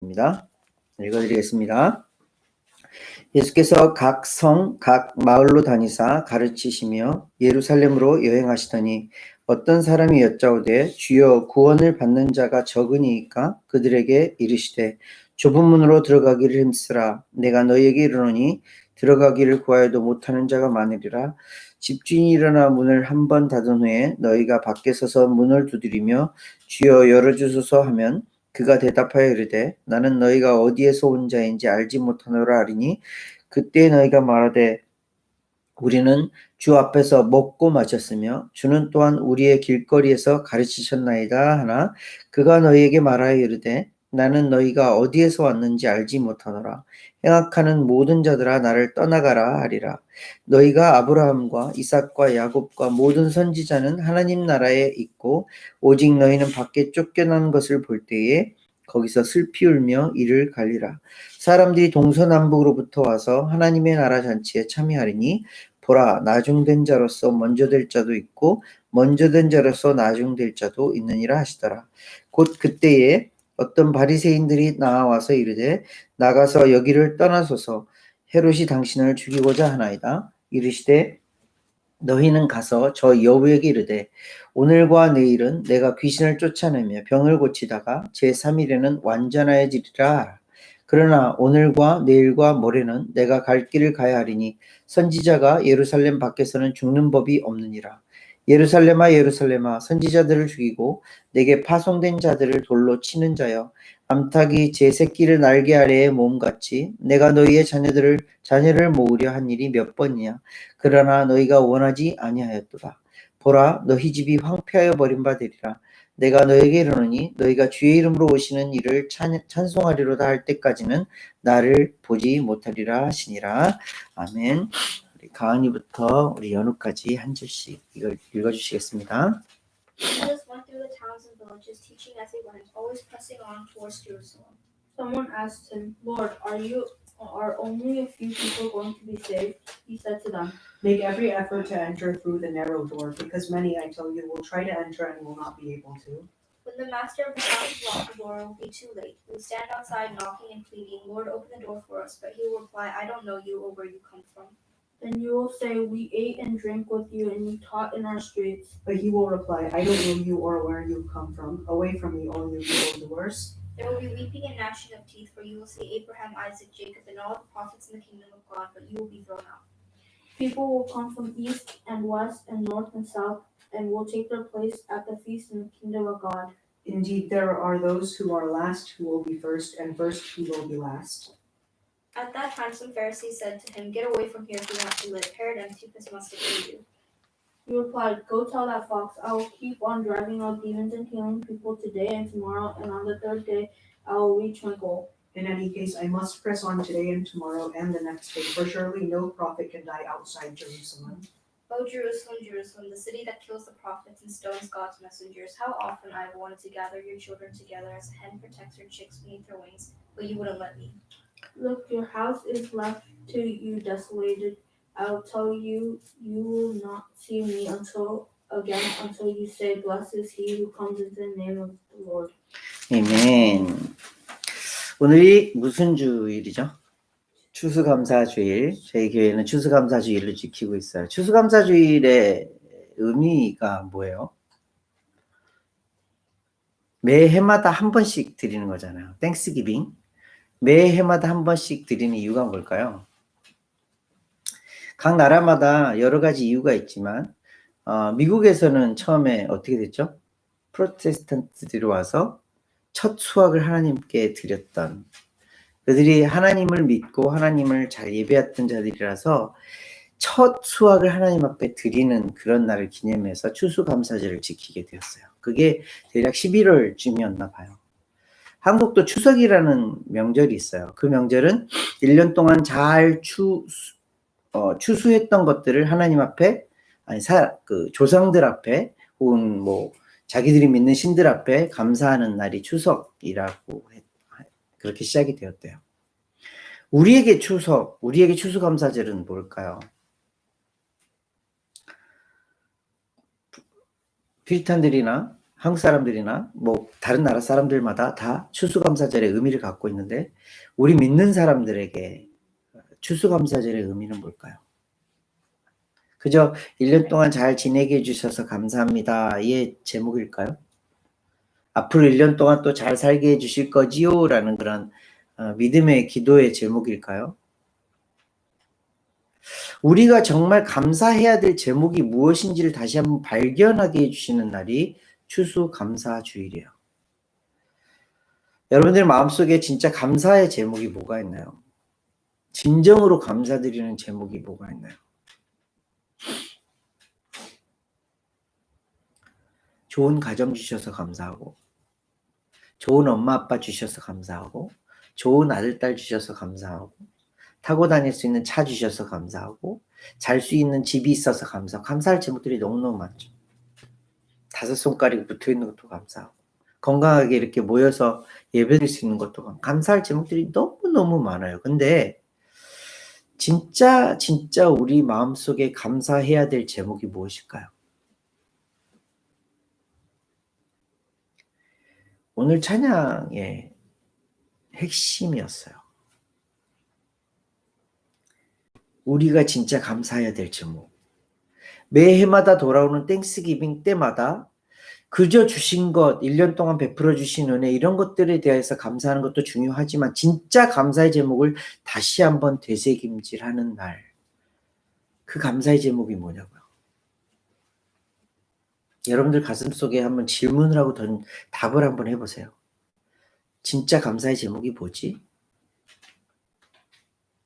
입니다. 읽어드리겠습니다. 예수께서 각 성, 각 마을로 다니사 가르치시며 예루살렘으로 여행하시더니 어떤 사람이 여짜오되 주여 구원을 받는 자가 적으니이까 그들에게 이르시되 좁은 문으로 들어가기를 힘쓰라. 내가 너희에게 이르노니 들어가기를 구하여도 못하는 자가 많으리라. 집주인이 일어나 문을 한 번 닫은 후에 너희가 밖에 서서 문을 두드리며 주여 열어주소서 하면 그가 대답하여 이르되 나는 너희가 어디에서 온 자인지 알지 못하노라 하리니 그때 너희가 말하되 우리는 주 앞에서 먹고 마셨으며 주는 또한 우리의 길거리에서 가르치셨나이다 하나 그가 너희에게 말하여 이르되 나는 너희가 어디에서 왔는지 알지 못하노라. 행악하는 모든 자들아 나를 떠나가라 하리라. 너희가 아브라함과 이삭과 야곱과 모든 선지자는 하나님 나라에 있고 오직 너희는 밖에 쫓겨난 것을 볼 때에 거기서 슬피 울며 이를 갈리라. 사람들이 동서남북으로부터 와서 하나님의 나라 잔치에 참여하리니 보라 나중된 자로서 먼저 될 자도 있고 먼저 된 자로서 나중될 자도 있느니라 하시더라. 곧 그때에 어떤 바리새인들이 나와서 이르되 나가서 여기를 떠나소서 헤롯이 당신을 죽이고자 하나이다. 이르시되 너희는 가서 저 여우에게 이르되 오늘과 내일은 내가 귀신을 쫓아내며 병을 고치다가 제3일에는 완전하여지리라. 그러나 오늘과 내일과 모레는 내가 갈 길을 가야 하리니 선지자가 예루살렘 밖에서는 죽는 법이 없느니라. 예루살렘아 예루살렘아 선지자들을 죽이고 내게 파송된 자들을 돌로 치는 자여 암탉이 제 새끼를 날개 아래에 모음같이 내가 너희의 자녀를 모으려 한 일이 몇 번이냐. 그러나 너희가 원하지 아니하였도다. 보라 너희 집이 황폐하여 버린 바 되리라. 내가 너에게 이르노니 너희가 주의 이름으로 오시는 이를 찬송하리로다 할 때까지는 나를 보지 못하리라 하시니라. 아멘. 우리 가은이부터 우리 연우까지 한 절씩 이걸 읽어주시겠습니다. Jesus went through the towns and villages, teaching as he went, always pressing on towards Jerusalem. Someone asked him, Lord, are only a few people going to be saved? He said to them, Make every effort to enter through the narrow door, because many, I tell you, will try to enter and will not be able to. When the master of the house has locked the door, it will be too late. You will stand outside knocking and pleading, Lord, open the door for us. But he will reply, I don't know you or where you come from. Then you will say, we ate and drank with you, and you taught in our streets. But he will reply, I don't know you or where you come from. Away from me, all you evildoers. There will be weeping and gnashing of teeth, for you will see Abraham, Isaac, Jacob, and all the prophets in the kingdom of God, but you will be thrown out. People will come from east and west and north and south, and will take their place at the feast in the kingdom of God. Indeed, there are those who are last who will be first, and first who will be last. At that time, some Pharisees said to him, Get away from here if you want to live. Herod Antipas must have killed you. He replied, Go tell that fox, I will keep on driving out demons and healing people today and tomorrow, and on the third day I will reach my goal. In any case, I must press on today and tomorrow and the next day, for surely no prophet can die outside Jerusalem. O Jerusalem, Jerusalem, the city that kills the prophets and stones God's messengers, how often I have wanted to gather your children together as a hen protects her chicks beneath her wings, but you wouldn't let me. Look, your house is left to you desolated. I'll tell you, you will not see me until you say, Blessed is he who comes in the name of the Lord. 아멘. 오늘이 무슨 주일이죠? 추수감사주일. 저희 교회는 추수감사주일을 지키고 있어요. 추수감사주일의 의미가 뭐예요? 매해마다 한 번씩 드리는 거잖아요. 땡스기빙. 매해마다 한 번씩 드리는 이유가 뭘까요? 각 나라마다 여러 가지 이유가 있지만 미국에서는 처음에 어떻게 됐죠? 프로테스탄트들이 와서 첫 수확을 하나님께 드렸던 그들이 하나님을 믿고 하나님을 잘 예배했던 자들이라서 첫 수확을 하나님 앞에 드리는 그런 날을 기념해서 추수감사절을 지키게 되었어요. 그게 대략 11월쯤이었나 봐요. 한국도 추석이라는 명절이 있어요. 그 명절은 1년 동안 잘 추수했던 것들을 하나님 앞에 조상들 앞에 혹은 뭐 자기들이 믿는 신들 앞에 감사하는 날이 추석이라고 그렇게 시작이 되었대요. 우리에게 추수감사절은 뭘까요? 피리탄들이나 한국 사람들이나 뭐 다른 나라 사람들마다 다 추수감사절의 의미를 갖고 있는데 우리 믿는 사람들에게 추수감사절의 의미는 뭘까요? 그저 1년 동안 잘 지내게 해주셔서 감사합니다의 제목일까요? 앞으로 1년 동안 또 잘 살게 해주실 거지요? 라는 그런 믿음의 기도의 제목일까요? 우리가 정말 감사해야 될 제목이 무엇인지를 다시 한번 발견하게 해주시는 날이 추수감사주일이에요. 여러분들 마음속에 진짜 감사의 제목이 뭐가 있나요? 진정으로 감사드리는 제목이 뭐가 있나요? 좋은 가정 주셔서 감사하고, 좋은 엄마 아빠 주셔서 감사하고, 좋은 아들 딸 주셔서 감사하고, 타고 다닐 수 있는 차 주셔서 감사하고, 잘 수 있는 집이 있어서 감사하고, 감사할 제목들이 너무너무 많죠. 5손가락이 붙어 있는 것도 감사하고, 건강하게 이렇게 모여서 예배드릴 수 있는 것도 감사할 제목들이 너무너무 많아요. 근데 진짜 우리 마음속에 감사해야 될 제목이 무엇일까요? 오늘 찬양의 핵심이었어요. 우리가 진짜 감사해야 될 제목. 매해마다 돌아오는 땡스기빙 때마다 그저 주신 것, 1년 동안 베풀어 주신 은혜 이런 것들에 대해서 감사하는 것도 중요하지만 진짜 감사의 제목을 다시 한번 되새김질하는 날. 그 감사의 제목이 뭐냐고요. 여러분들 가슴속에 한번 질문을 하고 답을 한번 해보세요. 진짜 감사의 제목이 뭐지?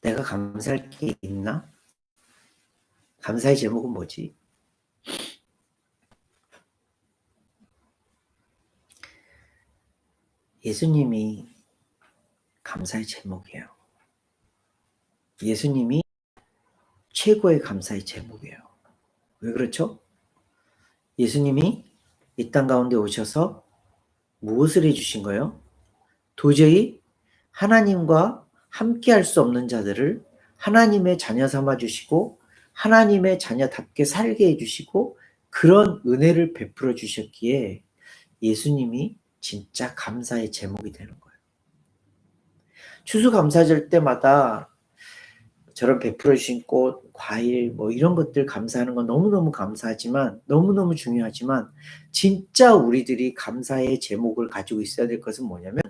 내가 감사할 게 있나? 감사의 제목은 뭐지? 예수님이 감사의 제목이에요. 예수님이 최고의 감사의 제목이에요. 왜 그렇죠? 예수님이 이 땅 가운데 오셔서 무엇을 해주신 거예요? 도저히 하나님과 함께 할 수 없는 자들을 하나님의 자녀 삼아 주시고 하나님의 자녀답게 살게 해주시고 그런 은혜를 베풀어 주셨기에 예수님이 진짜 감사의 제목이 되는 거예요. 추수감사절 때마다 저런 베풀어 주신 꽃, 과일 뭐 이런 것들 감사하는 건 너무너무 감사하지만 너무너무 중요하지만 진짜 우리들이 감사의 제목을 가지고 있어야 될 것은 뭐냐면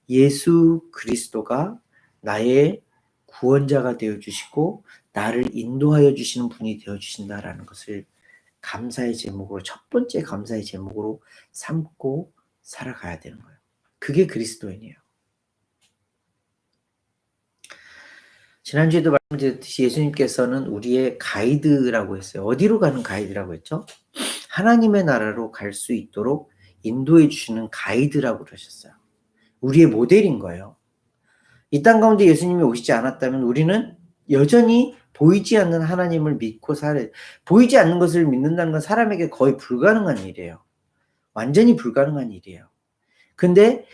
예수 그리스도가 나의 구원자가 되어주시고 나를 인도하여 주시는 분이 되어주신다라는 것을 감사의 제목으로 첫 번째 감사의 제목으로 삼고 살아가야 되는 거예요. 그게 그리스도인이에요. 지난주에도 말씀드렸듯이 예수님께서는 우리의 가이드라고 했어요. 어디로 가는 가이드라고 했죠? 하나님의 나라로 갈 수 있도록 인도해 주시는 가이드라고 그러셨어요. 우리의 모델인 거예요. 이 땅 가운데 예수님이 오시지 않았다면 우리는 여전히 보이지 않는 하나님을 믿고 살아야 돼요. 보이지 않는 것을 믿는다는 건 사람에게 거의 불가능한 일이에요. 완전히 불가능한 일이에요. 근데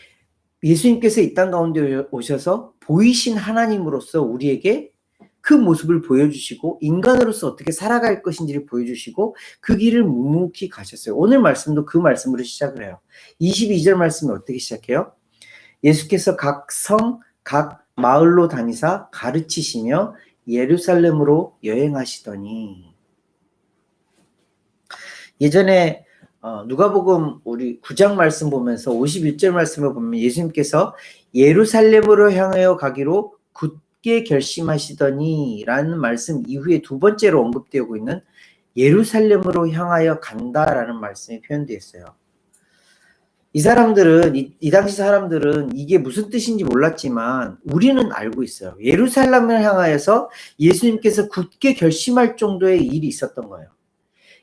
예수님께서 이 땅 가운데 오셔서 보이신 하나님으로서 우리에게 그 모습을 보여주시고 인간으로서 어떻게 살아갈 것인지를 보여주시고 그 길을 묵묵히 가셨어요. 오늘 말씀도 그 말씀으로 시작을 해요. 22절 말씀이 어떻게 시작해요? 예수께서 각 성, 각 마을로 다니사 가르치시며 예루살렘으로 여행하시더니 예전에 누가복음 우리 9장 말씀 보면서 51절 말씀을 보면 예수님께서 예루살렘으로 향하여 가기로 굳게 결심하시더니 라는 말씀 이후에 두 번째로 언급되고 있는 예루살렘으로 향하여 간다라는 말씀이 표현되어 있어요. 이 사람들은 이 당시 사람들은 이게 무슨 뜻인지 몰랐지만 우리는 알고 있어요. 예루살렘을 향하여서 예수님께서 굳게 결심할 정도의 일이 있었던 거예요.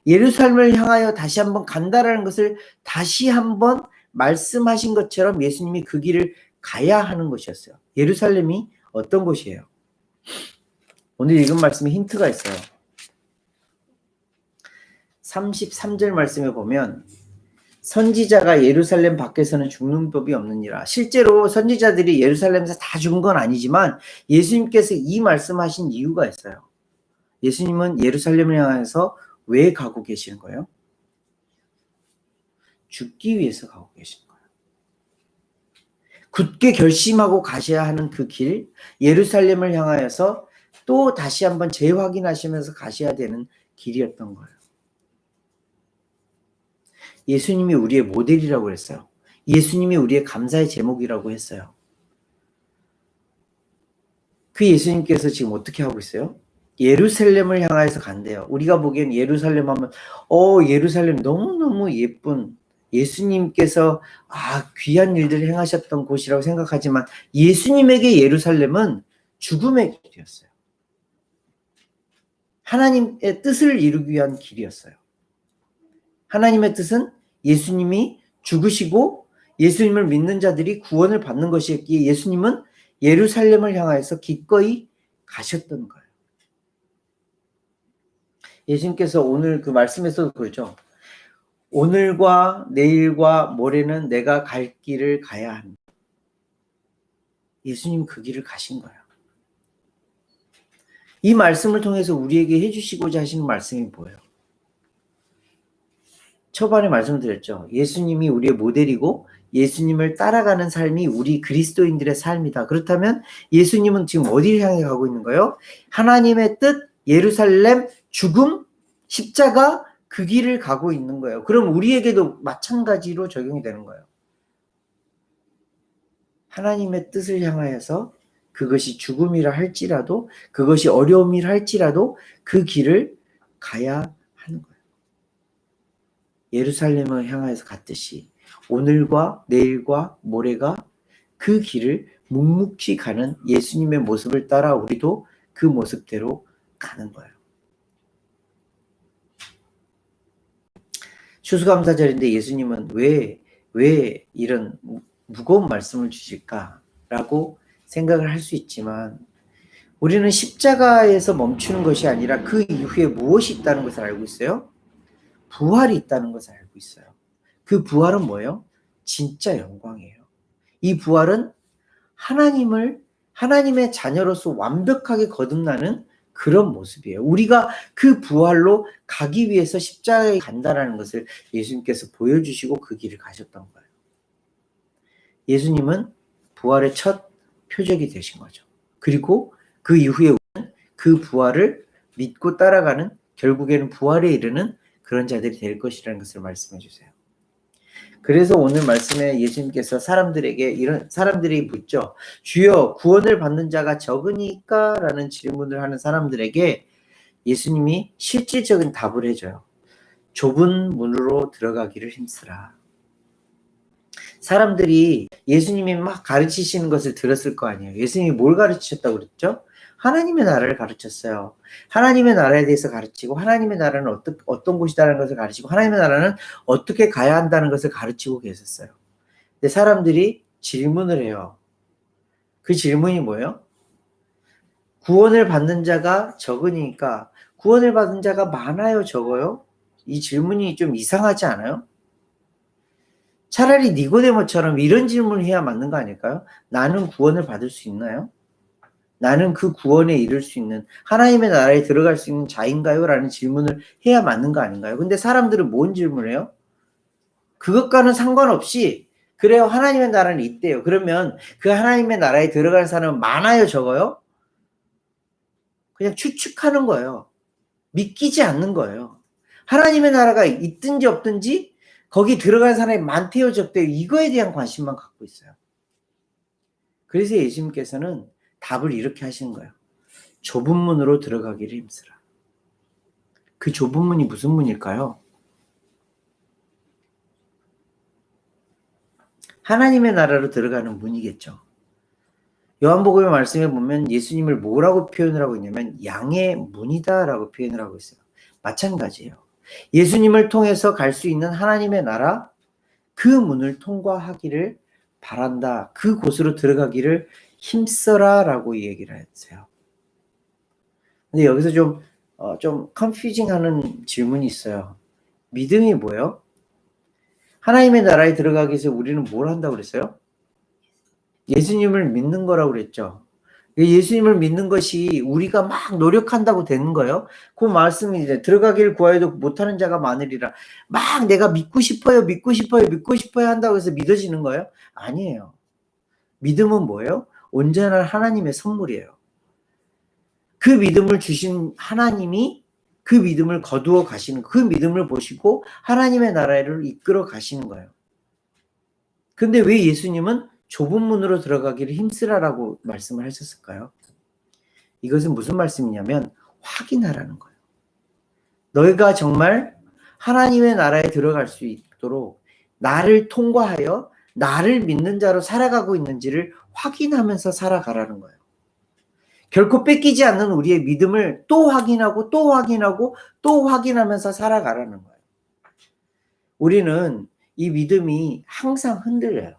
예루살렘을 향하여 다시 한번 간다라는 것을 다시 한번 말씀하신 것처럼 예수님이 그 길을 가야 하는 것이었어요. 예루살렘이 어떤 곳이에요? 오늘 읽은 말씀에 힌트가 있어요. 33절 말씀에 보면 선지자가 예루살렘 밖에서는 죽는 법이 없느니라. 실제로 선지자들이 예루살렘에서 다 죽은 건 아니지만 예수님께서 이 말씀하신 이유가 있어요. 예수님은 예루살렘을 향해서 왜 가고 계시는 거예요? 죽기 위해서 가고 계신 거예요. 굳게 결심하고 가셔야 하는 그 길, 예루살렘을 향하여서 또 다시 한번 재확인하시면서 가셔야 되는 길이었던 거예요. 예수님이 우리의 모델이라고 했어요. 예수님이 우리의 감사의 제목이라고 했어요. 그 예수님께서 지금 어떻게 하고 있어요? 예루살렘을 향하여서 간대요. 우리가 보기엔 예루살렘 하면 예루살렘 너무너무 예쁜 예수님께서 귀한 일들을 행하셨던 곳이라고 생각하지만 예수님에게 예루살렘은 죽음의 길이었어요. 하나님의 뜻을 이루기 위한 길이었어요. 하나님의 뜻은 예수님이 죽으시고 예수님을 믿는 자들이 구원을 받는 것이었기에 예수님은 예루살렘을 향하여서 기꺼이 가셨던 거예요. 예수님께서 오늘 그 말씀에서도 그러죠. 오늘과 내일과 모레는 내가 갈 길을 가야 한다. 예수님 그 길을 가신 거예요. 이 말씀을 통해서 우리에게 해주시고자 하시는 말씀이 뭐예요? 초반에 말씀드렸죠. 예수님이 우리의 모델이고 예수님을 따라가는 삶이 우리 그리스도인들의 삶이다. 그렇다면 예수님은 지금 어디를 향해 가고 있는 거예요? 하나님의 뜻, 예루살렘, 죽음, 십자가 그 길을 가고 있는 거예요. 그럼 우리에게도 마찬가지로 적용이 되는 거예요. 하나님의 뜻을 향하여서 그것이 죽음이라 할지라도 그것이 어려움이라 할지라도 그 길을 가야 하는 거예요. 예루살렘을 향하여서 갔듯이 오늘과 내일과 모레가 그 길을 묵묵히 가는 예수님의 모습을 따라 우리도 그 모습대로 가는 거예요. 추수감사절인데 예수님은 왜 이런 무거운 말씀을 주실까라고 생각을 할 수 있지만 우리는 십자가에서 멈추는 것이 아니라 그 이후에 무엇이 있다는 것을 알고 있어요? 부활이 있다는 것을 알고 있어요. 그 부활은 뭐예요? 진짜 영광이에요. 이 부활은 하나님의 자녀로서 완벽하게 거듭나는 그런 모습이에요. 우리가 그 부활로 가기 위해서 십자가에 간다라는 것을 예수님께서 보여주시고 그 길을 가셨던 거예요. 예수님은 부활의 첫 표적이 되신 거죠. 그리고 그 이후에 우리는 그 부활을 믿고 따라가는 결국에는 부활에 이르는 그런 자들이 될 것이라는 것을 말씀해 주세요. 그래서 오늘 말씀에 예수님께서 사람들이 묻죠. 주여 구원을 받는 자가 적으니까? 라는 질문을 하는 사람들에게 예수님이 실질적인 답을 해줘요. 좁은 문으로 들어가기를 힘쓰라. 사람들이 예수님이 막 가르치시는 것을 들었을 거 아니에요. 예수님이 뭘 가르치셨다고 그랬죠? 하나님의 나라를 가르쳤어요. 하나님의 나라에 대해서 가르치고 하나님의 나라는 어떤 곳이다라는 것을 가르치고 하나님의 나라는 어떻게 가야 한다는 것을 가르치고 계셨어요. 근데 사람들이 질문을 해요. 그 질문이 뭐예요? 구원을 받는 자가 적으니까 구원을 받은 자가 많아요, 적어요? 이 질문이 좀 이상하지 않아요? 차라리 니고데모처럼 이런 질문을 해야 맞는 거 아닐까요? 나는 구원을 받을 수 있나요? 나는 그 구원에 이를 수 있는 하나님의 나라에 들어갈 수 있는 자인가요? 라는 질문을 해야 맞는 거 아닌가요? 근데 사람들은 뭔 질문을 해요? 그것과는 상관없이 그래요, 하나님의 나라는 있대요. 그러면 그 하나님의 나라에 들어갈 사람은 많아요, 적어요? 그냥 추측하는 거예요. 믿기지 않는 거예요. 하나님의 나라가 있든지 없든지 거기 들어갈 사람이 많대요, 적대요. 이거에 대한 관심만 갖고 있어요. 그래서 예수님께서는 답을 이렇게 하시는 거예요. 좁은 문으로 들어가기를 힘쓰라. 그 좁은 문이 무슨 문일까요? 하나님의 나라로 들어가는 문이겠죠. 요한복음의 말씀에 보면 예수님을 뭐라고 표현을 하고 있냐면 양의 문이다라고 표현을 하고 있어요. 마찬가지예요. 예수님을 통해서 갈 수 있는 하나님의 나라, 그 문을 통과하기를 바란다. 그곳으로 들어가기를 힘써라라고 얘기를 했어요. 근데 여기서 좀 컨퓨징하는 질문이 있어요. 믿음이 뭐예요? 하나님의 나라에 들어가기 위해서 우리는 뭘 한다고 그랬어요? 예수님을 믿는 거라고 그랬죠. 예수님을 믿는 것이 우리가 막 노력한다고 되는 거예요. 그 말씀이 이제 들어가기를 구하여도 못하는 자가 많으리라. 막 내가 믿고 싶어요, 믿고 싶어요, 믿고 싶어요 한다고 해서 믿어지는 거예요? 아니에요. 믿음은 뭐예요? 온전한 하나님의 선물이에요. 그 믿음을 주신 하나님이 그 믿음을 거두어 가시는, 그 믿음을 보시고 하나님의 나라를 이끌어 가시는 거예요. 근데 왜 예수님은 좁은 문으로 들어가기를 힘쓰라라고 말씀을 하셨을까요? 이것은 무슨 말씀이냐면 확인하라는 거예요. 너희가 정말 하나님의 나라에 들어갈 수 있도록 나를 통과하여 나를 믿는 자로 살아가고 있는지를 확인하면서 살아가라는 거예요. 결코 뺏기지 않는 우리의 믿음을 또 확인하고 또 확인하고 또 확인하면서 살아가라는 거예요. 우리는 이 믿음이 항상 흔들려요.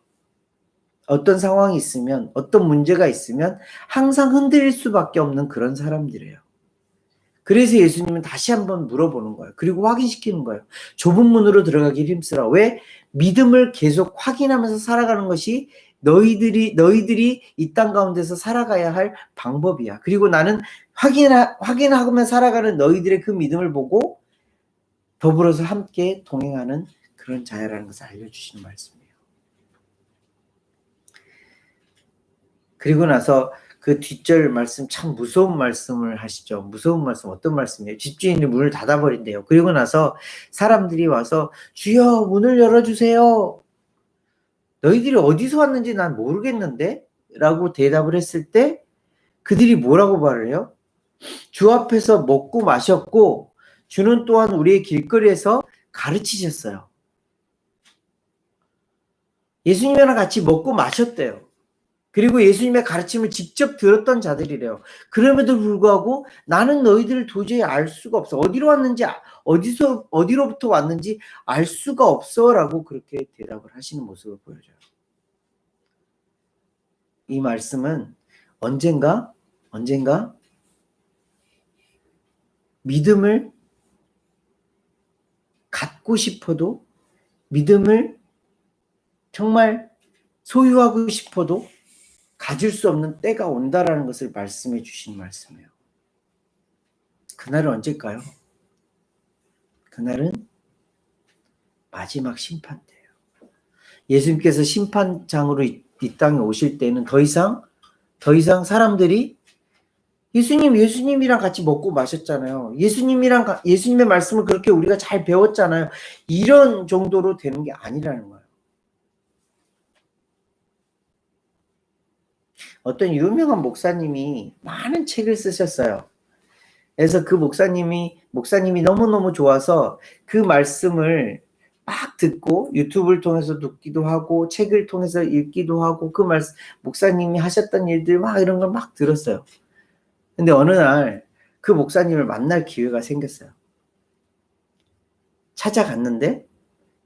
어떤 상황이 있으면, 어떤 문제가 있으면 항상 흔들릴 수밖에 없는 그런 사람들이에요. 그래서 예수님은 다시 한번 물어보는 거예요. 그리고 확인시키는 거예요. 좁은 문으로 들어가기 힘쓰라. 왜? 믿음을 계속 확인하면서 살아가는 것이 너희들이 이 땅 가운데서 살아가야 할 방법이야. 그리고 나는 확인하면 살아가는 너희들의 그 믿음을 보고 더불어서 함께 동행하는 그런 자야라는 것을 알려주시는 말씀이에요. 그리고 나서 그 뒷절 말씀 참 무서운 말씀을 하시죠. 무서운 말씀 어떤 말씀이에요? 집주인이 문을 닫아버린대요. 그리고 나서 사람들이 와서 주여 문을 열어주세요. 너희들이 어디서 왔는지 난 모르겠는데? 라고 대답을 했을 때 그들이 뭐라고 말을 해요? 주 앞에서 먹고 마셨고 주는 또한 우리의 길거리에서 가르치셨어요. 예수님이랑 같이 먹고 마셨대요. 그리고 예수님의 가르침을 직접 들었던 자들이래요. 그럼에도 불구하고 나는 너희들을 도저히 알 수가 없어. 어디로 왔는지, 어디로부터 왔는지 알 수가 없어. 라고 그렇게 대답을 하시는 모습을 보여줘요. 이 말씀은 언젠가 믿음을 갖고 싶어도, 믿음을 정말 소유하고 싶어도 가질 수 없는 때가 온다라는 것을 말씀해 주신 말씀이에요. 그날은 언제일까요? 그날은 마지막 심판 때예요. 예수님께서 심판장으로 이 땅에 오실 때는 더 이상 사람들이 예수님이랑 같이 먹고 마셨잖아요. 예수님의 말씀을 그렇게 우리가 잘 배웠잖아요. 이런 정도로 되는 게 아니라는 거예요. 어떤 유명한 목사님이 많은 책을 쓰셨어요. 그래서 그 목사님이 너무너무 좋아서 그 말씀을 막 듣고 유튜브를 통해서 듣기도 하고 책을 통해서 읽기도 하고 그 말씀 목사님이 하셨던 일들 막 이런 걸 막 들었어요. 근데 어느 날 그 목사님을 만날 기회가 생겼어요. 찾아갔는데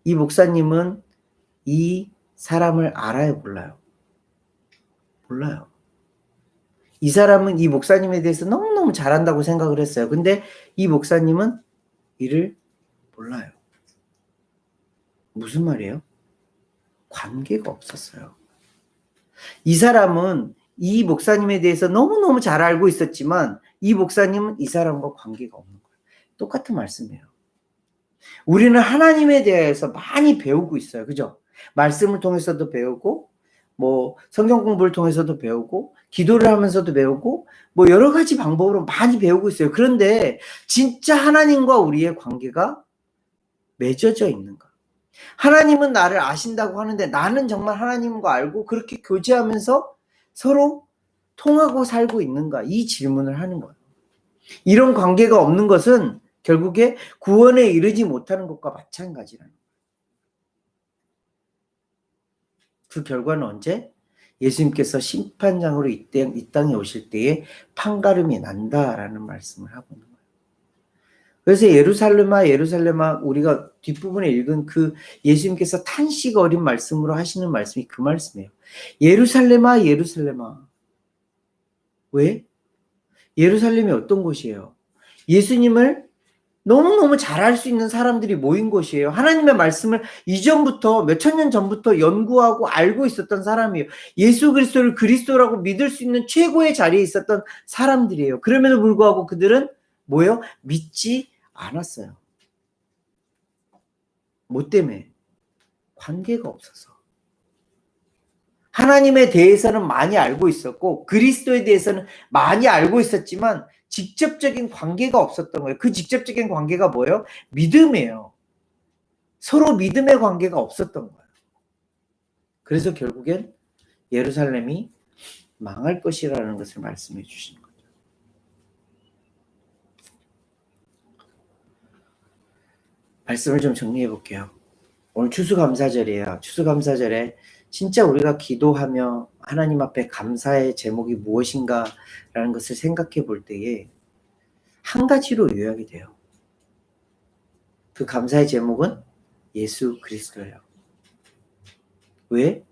이 목사님은 이 사람을 알아요, 몰라요? 몰라요. 이 사람은 이 목사님에 대해서 너무너무 잘한다고 생각을 했어요. 근데 이 목사님은 이를 몰라요. 무슨 말이에요? 관계가 없었어요. 이 사람은 이 목사님에 대해서 너무너무 잘 알고 있었지만 이 목사님은 이 사람과 관계가 없는 거예요. 똑같은 말씀이에요. 우리는 하나님에 대해서 많이 배우고 있어요. 그죠? 말씀을 통해서도 배우고 뭐 성경 공부를 통해서도 배우고 기도를 하면서도 배우고 뭐 여러 가지 방법으로 많이 배우고 있어요. 그런데 진짜 하나님과 우리의 관계가 맺어져 있는가? 하나님은 나를 아신다고 하는데 나는 정말 하나님과 알고 그렇게 교제하면서 서로 통하고 살고 있는가? 이 질문을 하는 거예요. 이런 관계가 없는 것은 결국에 구원에 이르지 못하는 것과 마찬가지라는 거예요. 그 결과는 언제? 예수님께서 심판장으로 이 땅에 오실 때에 판가름이 난다라는 말씀을 하고 있는 거예요. 그래서 예루살렘아 예루살렘아 우리가 뒷부분에 읽은 그 예수님께서 탄식 어린 말씀으로 하시는 말씀이 그 말씀이에요. 예루살렘아 예루살렘아. 왜? 예루살렘이 어떤 곳이에요? 예수님을 너무너무 잘할 수 있는 사람들이 모인 곳이에요. 하나님의 말씀을 이전부터 몇천 년 전부터 연구하고 알고 있었던 사람이에요. 예수 그리스도를 그리스도라고 믿을 수 있는 최고의 자리에 있었던 사람들이에요. 그럼에도 불구하고 그들은 뭐예요? 믿지 않았어요. 뭐 때문에? 관계가 없어서. 하나님에 대해서는 많이 알고 있었고 그리스도에 대해서는 많이 알고 있었지만 직접적인 관계가 없었던 거예요. 그 직접적인 관계가 뭐예요? 믿음이에요. 서로 믿음의 관계가 없었던 거예요. 그래서 결국엔 예루살렘이 망할 것이라는 것을 말씀해 주시는 거죠. 말씀을 좀 정리해 볼게요. 오늘 추수감사절이에요. 추수감사절에 진짜 우리가 기도하며 하나님 앞에 감사의 제목이 무엇인가라는 것을 생각해 볼 때에 한 가지로 요약이 돼요. 그 감사의 제목은 예수 그리스도예요. 왜?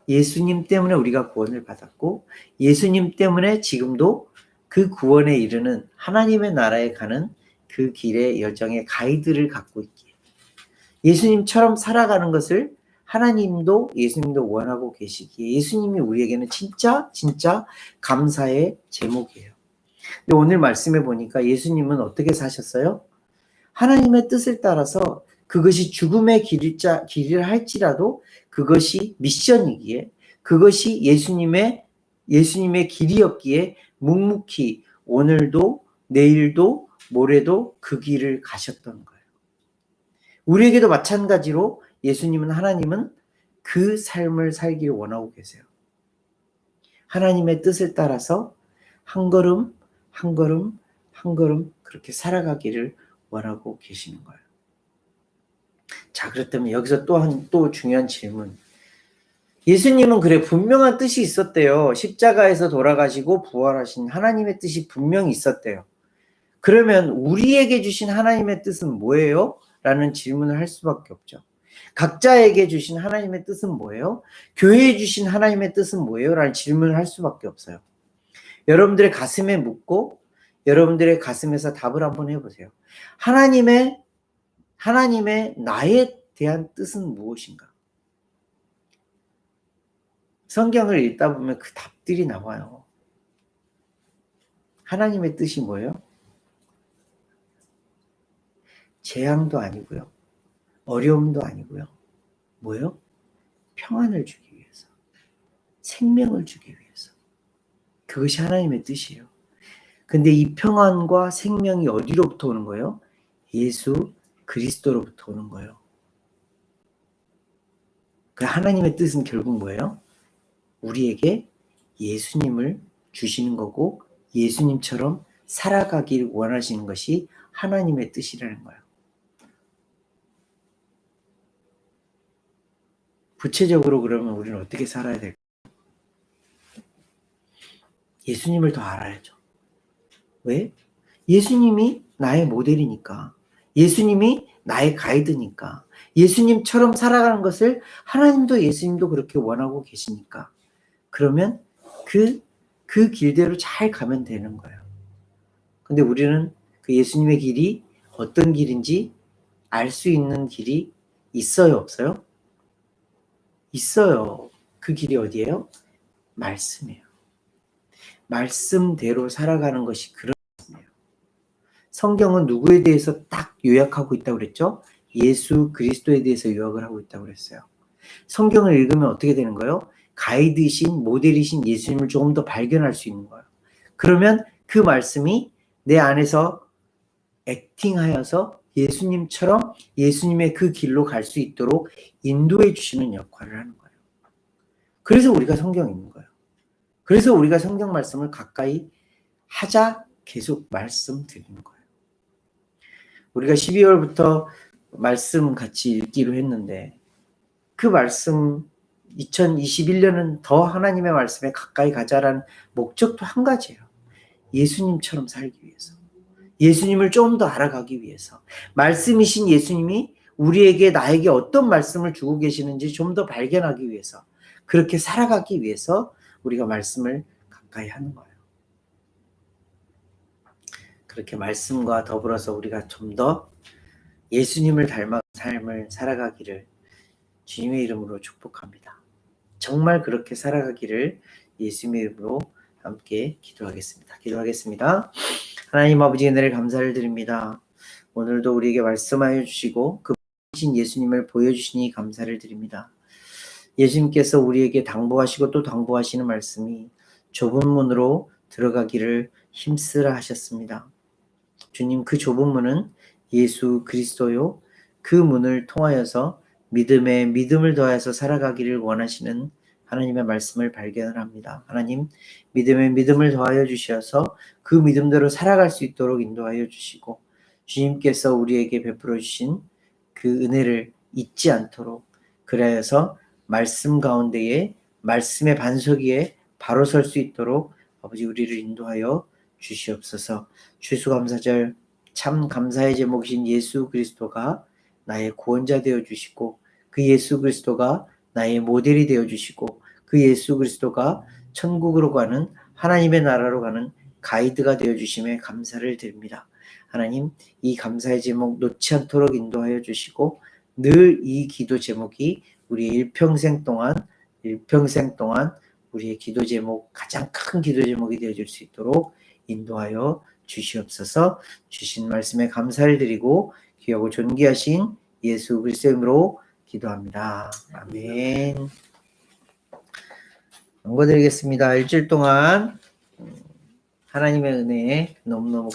예수님 때문에 우리가 구원을 받았고 예수님 때문에 지금도 그 구원에 이르는 하나님의 나라에 가는 그 길의 여정의 가이드를 갖고 있기에 예수님처럼 살아가는 것을 하나님도 예수님도 원하고 계시기에 예수님이 우리에게는 진짜 감사의 제목이에요. 근데 오늘 말씀해 보니까 예수님은 어떻게 사셨어요? 하나님의 뜻을 따라서 그것이 죽음의 길을 할지라도 그것이 미션이기에 그것이 예수님의 길이었기에 묵묵히 오늘도 내일도 모레도 그 길을 가셨던 거예요. 우리에게도 마찬가지로 예수님은 하나님은 그 삶을 살기를 원하고 계세요. 하나님의 뜻을 따라서 한 걸음 한 걸음 한 걸음 그렇게 살아가기를 원하고 계시는 거예요. 자, 그렇다면 여기서 또 중요한 질문. 예수님은 그래 분명한 뜻이 있었대요. 십자가에서 돌아가시고 부활하신 하나님의 뜻이 분명히 있었대요. 그러면 우리에게 주신 하나님의 뜻은 뭐예요? 라는 질문을 할 수밖에 없죠. 각자에게 주신 하나님의 뜻은 뭐예요? 교회에 주신 하나님의 뜻은 뭐예요? 라는 질문을 할 수밖에 없어요. 여러분들의 가슴에 묻고 여러분들의 가슴에서 답을 한번 해보세요. 하나님의 나에 대한 뜻은 무엇인가? 성경을 읽다 보면 그 답들이 나와요. 하나님의 뜻이 뭐예요? 재앙도 아니고요. 어려움도 아니고요. 뭐예요? 평안을 주기 위해서. 생명을 주기 위해서. 그것이 하나님의 뜻이에요. 근데 이 평안과 생명이 어디로부터 오는 거예요? 예수 그리스도로부터 오는 거예요. 그 하나님의 뜻은 결국 뭐예요? 우리에게 예수님을 주시는 거고 예수님처럼 살아가길 원하시는 것이 하나님의 뜻이라는 거예요. 구체적으로 그러면 우리는 어떻게 살아야 될까요? 예수님을 더 알아야죠. 왜? 예수님이 나의 모델이니까. 예수님이 나의 가이드니까. 예수님처럼 살아가는 것을 하나님도 예수님도 그렇게 원하고 계시니까. 그러면 그 길대로 잘 가면 되는 거예요. 근데 우리는 그 예수님의 길이 어떤 길인지 알 수 있는 길이 있어요, 없어요? 있어요. 그 길이 어디예요? 말씀이에요. 말씀대로 살아가는 것이 그런 말씀이에요. 성경은 누구에 대해서 딱 요약하고 있다고 그랬죠? 예수 그리스도에 대해서 요약을 하고 있다고 그랬어요. 성경을 읽으면 어떻게 되는 거예요? 가이드이신 모델이신 예수님을 조금 더 발견할 수 있는 거예요. 그러면 그 말씀이 내 안에서 액팅하여서 예수님처럼 예수님의 그 길로 갈 수 있도록 인도해 주시는 역할을 하는 거예요. 그래서 우리가 성경 읽는 거예요. 그래서 우리가 성경 말씀을 가까이 하자 계속 말씀드리는 거예요. 우리가 12월부터 말씀 같이 읽기로 했는데 그 말씀 2021년은 더 하나님의 말씀에 가까이 가자라는 목적도 한 가지예요. 예수님처럼 살기 위해서. 예수님을 좀 더 알아가기 위해서. 말씀이신 예수님이 우리에게 나에게 어떤 말씀을 주고 계시는지 좀 더 발견하기 위해서. 그렇게 살아가기 위해서 우리가 말씀을 가까이 하는 거예요. 그렇게 말씀과 더불어서 우리가 좀 더 예수님을 닮아 삶을 살아가기를 주님의 이름으로 축복합니다. 정말 그렇게 살아가기를 예수님의 이름으로 함께 기도하겠습니다. 하나님 아버지 은혜를 감사를 드립니다. 오늘도 우리에게 말씀하여 주시고 그 신 예수님을 보여주시니 감사를 드립니다. 예수님께서 우리에게 당부하시고 또 당부하시는 말씀이 좁은 문으로 들어가기를 힘쓰라 하셨습니다. 주님, 그 좁은 문은 예수 그리스도요. 그 문을 통하여서 믿음에 믿음을 더하여서 살아가기를 원하시는 하나님의 말씀을 발견을 합니다. 하나님, 믿음에 믿음을 더하여 주셔서 그 믿음대로 살아갈 수 있도록 인도하여 주시고 주님께서 우리에게 베풀어 주신 그 은혜를 잊지 않도록 그래서 말씀 가운데에 말씀의 반석 위에 바로 설 수 있도록 아버지 우리를 인도하여 주시옵소서. 추수감사절 참 감사의 제목이신 예수 그리스도가 나의 구원자 되어 주시고 그 예수 그리스도가 나의 모델이 되어 주시고 그 예수 그리스도가 천국으로 가는 하나님의 나라로 가는 가이드가 되어 주심에 감사를 드립니다. 하나님, 이 감사의 제목 놓지 않도록 인도하여 주시고 늘 이 기도 제목이 우리 일평생 동안 우리의 기도 제목, 가장 큰 기도 제목이 되어줄 수 있도록 인도하여 주시옵소서. 주신 말씀에 감사를 드리고 귀하고 존귀하신 예수 그리스도의 이름으로 기도합니다. 아멘. 연구드리겠습니다. 일주일 동안 하나님의 은혜에 너무너무 감사합니다.